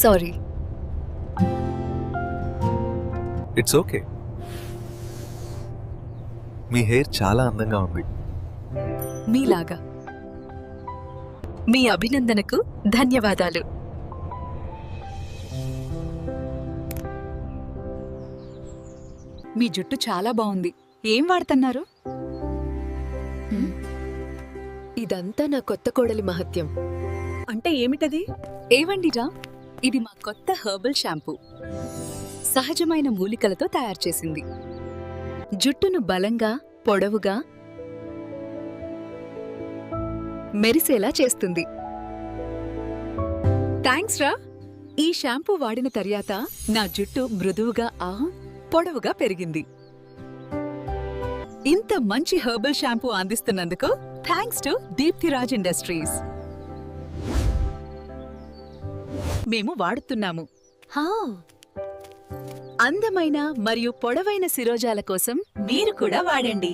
Sorry. It's okay. Me hair చాలా అందంగా ఉంది. మీలాగా. మీ అభినందనకు ధన్యవాదాలు. మీ జుట్టు చాలా బాగుంది. ఏం వాడుతున్నారు? ఇదంతా నా కొత్త కోడలి మహత్యం. అంటే ఏమిటది? ఏవండిరా, ఇది మా కొత్త హెర్బల్ షాంపూ. సహజమైన మూలికలతో తయారు చేసింది. జుట్టును బలంగా, పొడవుగా, మెరిసేలా చేస్తుంది. థ్యాంక్స్ రా. ఈ షాంపూ వాడిన తర్వాత నా జుట్టు మృదువుగా పొడవుగా పెరిగింది. ఇంత మంచి హెర్బల్ షాంపూ అందిస్తున్నందుకు థ్యాంక్స్ టు దీప్తిరాజ్ ఇండస్ట్రీస్. మేము వాడుతున్నాము. అందమైన మరియు పొడవైన శిరోజాల కోసం మీరు కూడా వాడండి.